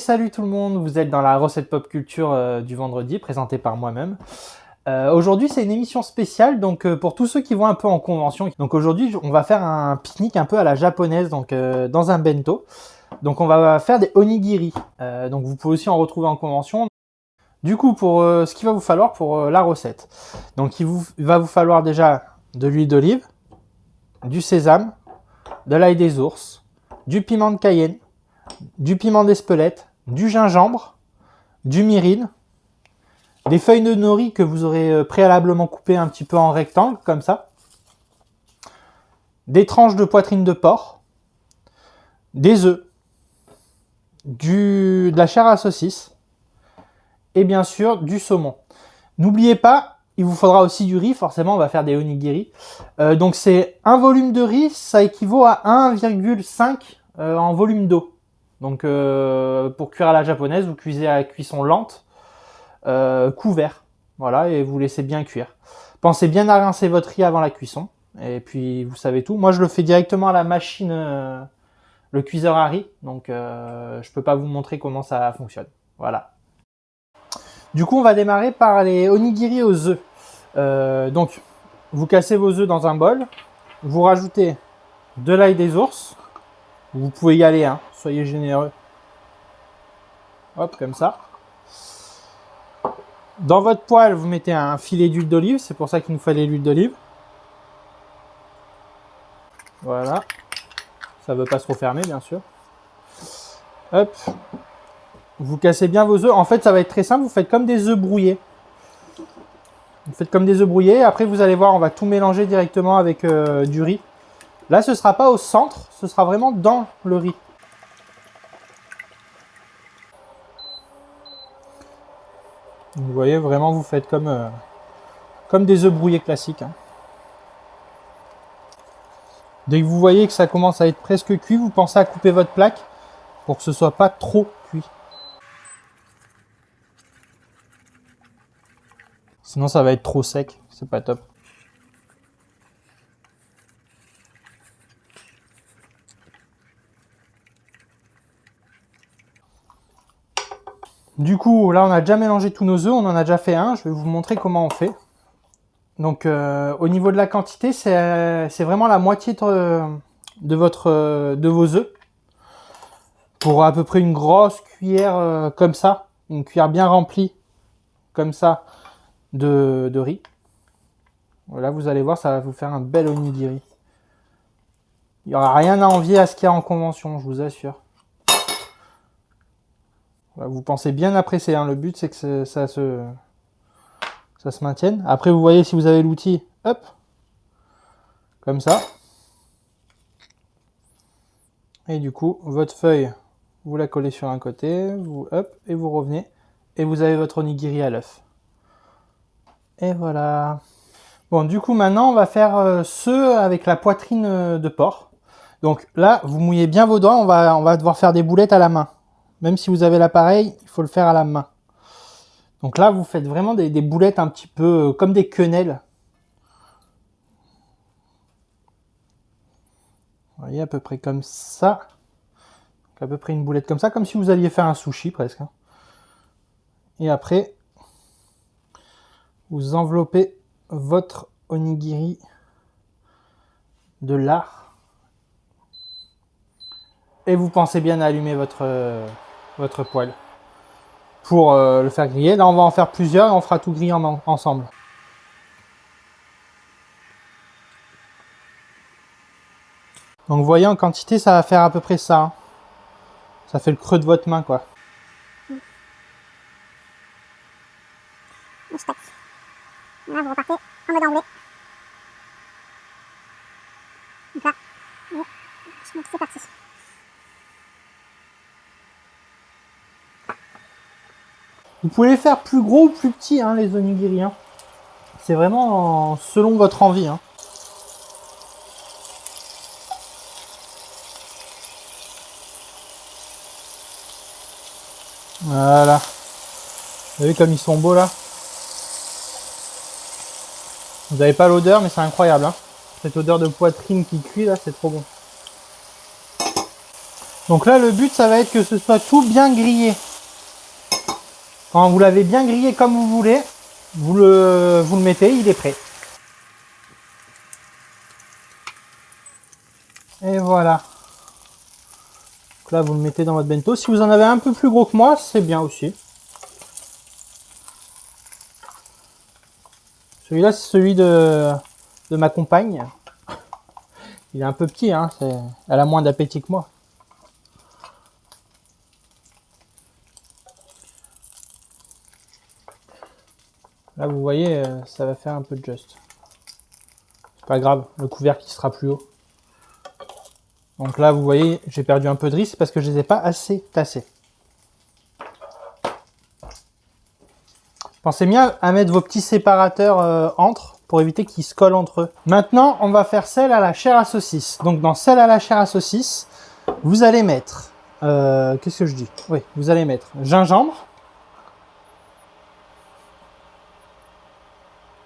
salut tout le monde, vous êtes dans la recette pop culture du vendredi, présentée par moi-même. Aujourd'hui c'est une émission spéciale, donc pour tous ceux qui vont un peu en convention. Donc aujourd'hui on va faire un pique-nique un peu à la japonaise, donc dans un bento. Donc on va faire des onigiri, donc vous pouvez aussi en retrouver en convention. Du coup pour ce qu'il va vous falloir pour la recette. Donc il va vous falloir déjà de l'huile d'olive, du sésame, de l'ail des ours, du piment de Cayenne, du piment d'Espelette, du gingembre, du mirin, des feuilles de nori que vous aurez préalablement coupées un petit peu en rectangle, comme ça, des tranches de poitrine de porc, des œufs, de la chair à saucisse et bien sûr du saumon. N'oubliez pas, il vous faudra aussi du riz, forcément on va faire des onigiri. Donc c'est un volume de riz, ça équivaut à 1,5 en volume d'eau. Donc pour cuire à la japonaise, vous cuisez à cuisson lente, couvert, voilà, et vous laissez bien cuire. Pensez bien à rincer votre riz avant la cuisson, et puis vous savez tout. Moi je le fais directement à la machine, le cuiseur à riz, donc je peux pas vous montrer comment ça fonctionne. Voilà. Du coup on va démarrer par les onigiri aux œufs. Donc vous cassez vos œufs dans un bol, vous rajoutez de l'ail des ours, vous pouvez y aller, hein, soyez généreux. Hop, comme ça. Dans votre poêle, vous mettez un filet d'huile d'olive, c'est pour ça qu'il nous fallait l'huile d'olive. Voilà. Ça ne veut pas se refermer, bien sûr. Hop. Vous cassez bien vos œufs. En fait, ça va être très simple, vous faites comme des œufs brouillés. Vous faites comme des œufs brouillés. Après, vous allez voir, on va tout mélanger directement avec du riz. Là, ce ne sera pas au centre, ce sera vraiment dans le riz. Vous voyez, vraiment, vous faites comme des œufs brouillés classiques. Hein. Dès que vous voyez que ça commence à être presque cuit, vous pensez à couper votre plaque pour que ce ne soit pas trop cuit. Sinon, ça va être trop sec. C'est pas top. Du coup, là, on a déjà mélangé tous nos œufs. On en a déjà fait un. Je vais vous montrer comment on fait. Donc, au niveau de la quantité, c'est vraiment la moitié de vos œufs. Pour à peu près une grosse cuillère comme ça. Une cuillère bien remplie, comme ça, de riz. Voilà, vous allez voir, ça va vous faire un bel onigiri. Il n'y aura rien à envier à ce qu'il y a en convention, je vous assure. Voilà, vous pensez bien à presser, hein. Le but c'est que ça se maintienne. Après vous voyez si vous avez l'outil, hop, comme ça. Et du coup, votre feuille, vous la collez sur un côté, vous hop, et vous revenez. Et vous avez votre onigiri à l'œuf. Et voilà. Bon, du coup maintenant on va faire ceux avec la poitrine de porc. Donc là, vous mouillez bien vos doigts, on va devoir faire des boulettes à la main. Même si vous avez l'appareil, il faut le faire à la main. Donc là, vous faites vraiment des boulettes un petit peu comme des quenelles. Vous voyez, à peu près comme ça. Donc à peu près une boulette comme ça, comme si vous alliez faire un sushi presque. Et après, vous enveloppez votre onigiri de lard. Et vous pensez bien à allumer votre poêle pour le faire griller. Là, on va en faire plusieurs et on fera tout griller ensemble. Donc vous voyez, en quantité, ça va faire à peu près ça. Hein. Ça fait le creux de votre main, quoi. Là, vous repartez en mode anglais. Donc là, c'est parti. Vous pouvez les faire plus gros ou plus petits, hein, les onigiri. Hein. C'est vraiment selon votre envie. Hein. Voilà. Vous voyez comme ils sont beaux là. Vous n'avez pas l'odeur, mais c'est incroyable. Hein. Cette odeur de poitrine qui cuit là, c'est trop bon. Donc là, le but, ça va être que ce soit tout bien grillé. Quand vous l'avez bien grillé comme vous voulez, vous le mettez, il est prêt. Et voilà. Donc là, vous le mettez dans votre bento. Si vous en avez un peu plus gros que moi, c'est bien aussi. Celui-là, c'est celui de ma compagne. Il est un peu petit, hein. Elle a moins d'appétit que moi. Là, vous voyez, ça va faire un peu de just. C'est pas grave, le couvercle qui sera plus haut. Donc là, vous voyez, j'ai perdu un peu de riz, c'est parce que je les ai pas assez tassés. Pensez bien à mettre vos petits séparateurs entre pour éviter qu'ils se collent entre eux. Maintenant, on va faire celle à la chair à saucisse. Donc dans celle à la chair à saucisse, vous allez mettre... qu'est-ce que je dis? Oui, vous allez mettre gingembre.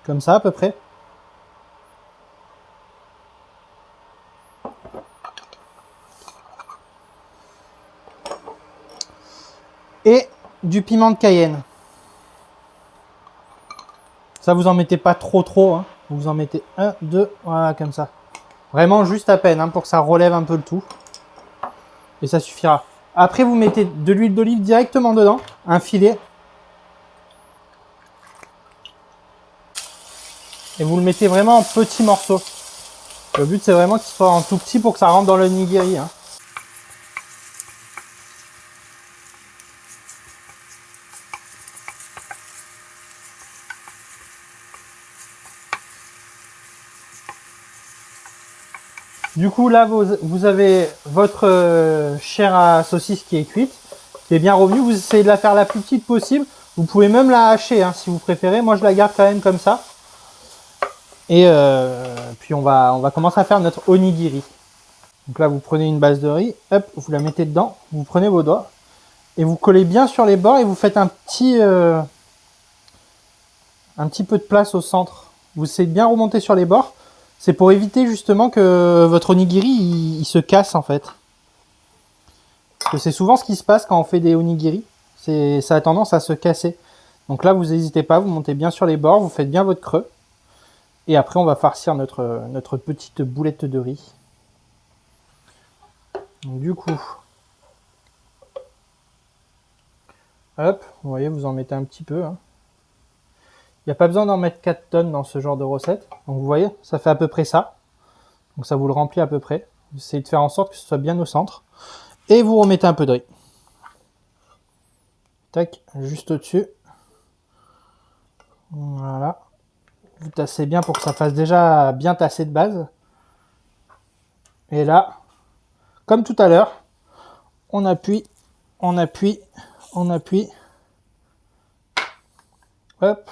Comme ça à peu près. Et du piment de Cayenne. Ça, vous en mettez pas trop, hein. Vous en mettez 1, 2, voilà, comme ça. Vraiment juste à peine, hein, pour que ça relève un peu le tout. Et ça suffira. Après, vous mettez de l'huile d'olive directement dedans, un filet. Et vous le mettez vraiment en petits morceaux. Le but, c'est vraiment qu'il soit en tout petit pour que ça rentre dans le nigiri, hein. Du coup, là, vous avez votre chair à saucisse qui est cuite, qui est bien revenue. Vous essayez de la faire la plus petite possible. Vous pouvez même la hacher, hein, si vous préférez. Moi, je la garde quand même comme ça. Et puis, on va commencer à faire notre onigiri. Donc là, vous prenez une base de riz, hop, vous la mettez dedans. Vous prenez vos doigts et vous collez bien sur les bords et vous faites un petit peu de place au centre. Vous essayez de bien remonter sur les bords. C'est pour éviter justement que votre onigiri il se casse en fait. Parce que c'est souvent ce qui se passe quand on fait des onigiri. Ça a tendance à se casser. Donc là, vous n'hésitez pas, vous montez bien sur les bords, vous faites bien votre creux. Et après, on va farcir notre petite boulette de riz. Donc, du coup, hop, vous voyez, vous en mettez un petit peu, hein. Il n'y a pas besoin d'en mettre 4 tonnes dans ce genre de recette. Donc vous voyez, ça fait à peu près ça. Donc ça vous le remplit à peu près. Vous essayez de faire en sorte que ce soit bien au centre. Et vous remettez un peu de riz. Tac, juste au-dessus. Voilà. Vous tassez bien pour que ça fasse déjà bien tassé de base. Et là, comme tout à l'heure, on appuie, on appuie, on appuie. Hop.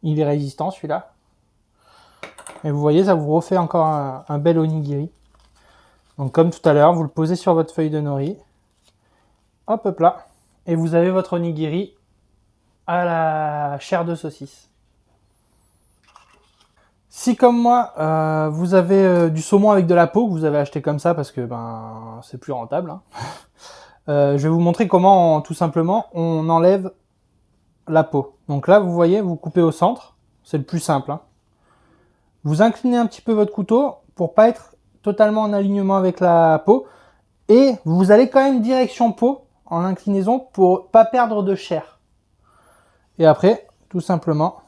Il est résistant celui-là. Et vous voyez, ça vous refait encore un bel onigiri. Donc comme tout à l'heure, vous le posez sur votre feuille de nori. Hop, hop là. Et vous avez votre onigiri à la chair de saucisse. Si comme moi, vous avez du saumon avec de la peau, que vous avez acheté comme ça parce que ben c'est plus rentable, hein. Je vais vous montrer comment, tout simplement, on enlève la peau. Donc là, vous voyez, vous coupez au centre. C'est le plus simple, hein. Vous inclinez un petit peu votre couteau pour pas être totalement en alignement avec la peau. Et vous allez quand même direction peau en inclinaison pour pas perdre de chair. Et après, tout simplement.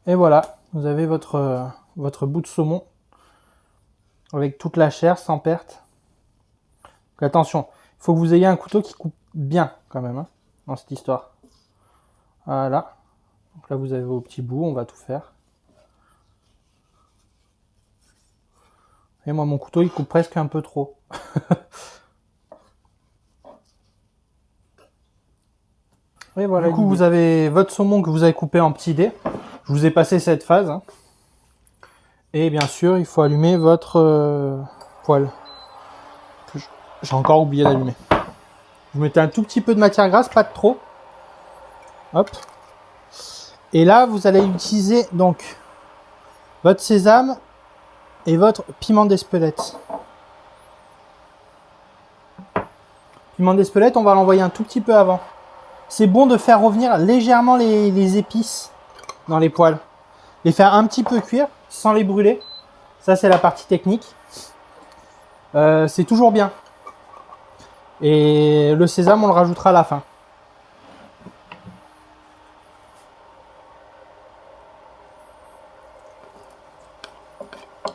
Et voilà, vous avez votre bout de saumon avec toute la chair sans perte. Donc attention, il faut que vous ayez un couteau qui coupe bien quand même, hein, dans cette histoire. Voilà. Donc là, vous avez vos petits bouts, on va tout faire. Et moi, mon couteau, il coupe presque un peu trop. Et voilà. Du coup, vous avez votre saumon que vous avez coupé en petits dés. Je vous ai passé cette phase, hein. Et bien sûr, il faut allumer votre poêle. J'ai encore oublié d'allumer. Vous mettez un tout petit peu de matière grasse, pas de trop. Hop. Et là, vous allez utiliser donc votre sésame et votre piment d'Espelette. Piment d'Espelette, on va l'envoyer un tout petit peu avant. C'est bon de faire revenir légèrement les épices dans les poêles. Les faire un petit peu cuire sans les brûler. Ça, c'est la partie technique. C'est toujours bien. Et le sésame, on le rajoutera à la fin.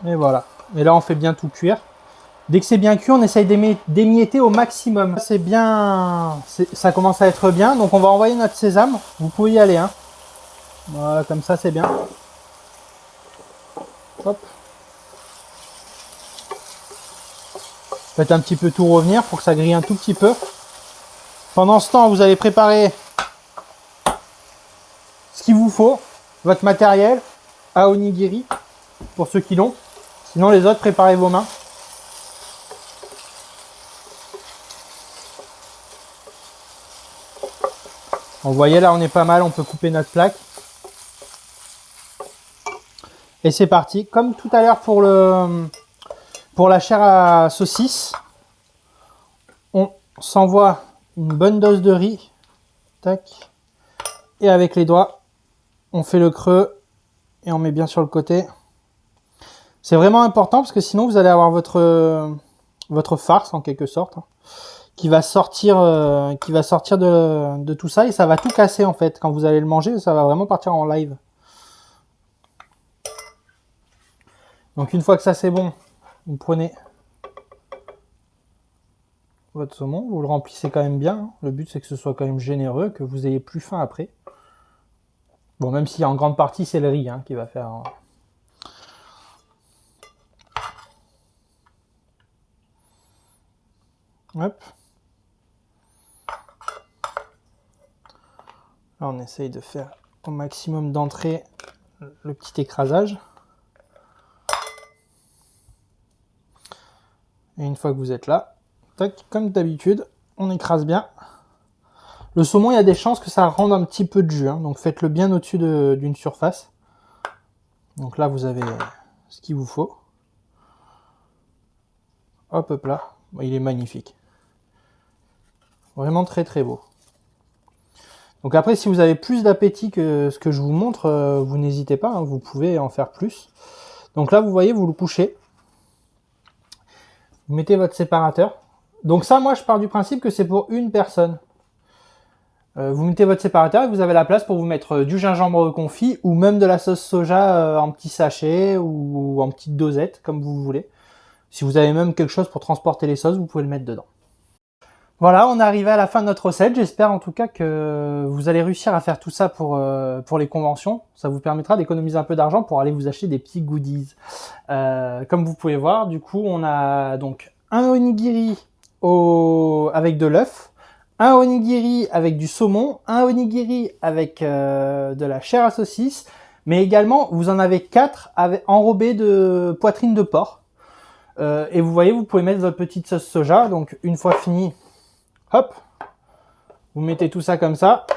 Et voilà. Et là, on fait bien tout cuire. Dès que c'est bien cuit, on essaye d'émietter au maximum. C'est bien, ça commence à être bien. Donc, on va envoyer notre sésame. Vous pouvez y aller. Hein. Voilà, comme ça, c'est bien. Hop. Faites un petit peu tout revenir pour que ça grille un tout petit peu. Pendant ce temps, vous allez préparer ce qu'il vous faut, votre matériel à onigiri, pour ceux qui l'ont. Sinon, les autres, préparez vos mains. Vous voyez, là, on est pas mal. On peut couper notre plaque. Et c'est parti. Comme tout à l'heure pour la chair à saucisse, on s'envoie une bonne dose de riz. Tac. Et avec les doigts, on fait le creux et on met bien sur le côté. C'est vraiment important parce que sinon vous allez avoir votre farce en quelque sorte qui va sortir de tout ça et ça va tout casser en fait. Quand vous allez le manger, ça va vraiment partir en live. Donc une fois que ça c'est bon, vous prenez votre saumon, vous le remplissez quand même bien. Le but c'est que ce soit quand même généreux, que vous ayez plus faim après. Bon, même si en grande partie c'est le riz hein, qui va faire... Hop. Là, on essaye de faire au maximum d'entrée le petit écrasage. Et une fois que vous êtes là, tac, comme d'habitude, on écrase bien. Le saumon, il y a des chances que ça rende un petit peu de jus, hein, donc faites-le bien au-dessus d'une surface. Donc là, vous avez ce qu'il vous faut. Hop, hop là, il est magnifique. Vraiment très très beau. Donc après, si vous avez plus d'appétit que ce que je vous montre, vous n'hésitez pas, hein, vous pouvez en faire plus. Donc là, vous voyez, vous le couchez. Vous mettez votre séparateur. Donc ça, moi, je pars du principe que c'est pour une personne. Vous mettez votre séparateur et vous avez la place pour vous mettre du gingembre confit ou même de la sauce soja en petit sachet ou en petite dosette, comme vous voulez. Si vous avez même quelque chose pour transporter les sauces, vous pouvez le mettre dedans. Voilà, on est arrivé à la fin de notre recette. J'espère en tout cas que vous allez réussir à faire tout ça pour les conventions. Ça vous permettra d'économiser un peu d'argent pour aller vous acheter des petits goodies. Comme vous pouvez voir, du coup, on a donc un onigiri avec de l'œuf, un onigiri avec du saumon, un onigiri avec de la chair à saucisse, mais également, vous en avez 4 enrobés de poitrine de porc. Et vous voyez, vous pouvez mettre votre petite sauce soja. Donc, une fois fini, hop, vous mettez tout ça comme ça.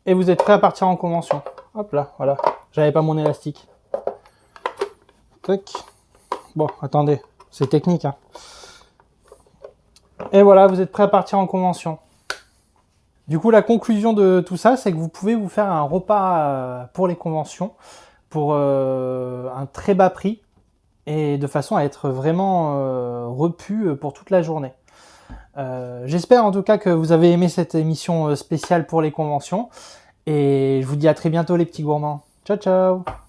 Et vous êtes prêt à partir en convention. Hop là, voilà. J'avais pas mon élastique. Tac. Bon, attendez, c'est technique, hein. Et voilà, vous êtes prêt à partir en convention. Du coup, la conclusion de tout ça, c'est que vous pouvez vous faire un repas pour les conventions pour un très bas prix et de façon à être vraiment repu pour toute la journée. J'espère en tout cas que vous avez aimé cette émission spéciale pour les conventions et je vous dis à très bientôt les petits gourmands. Ciao ciao!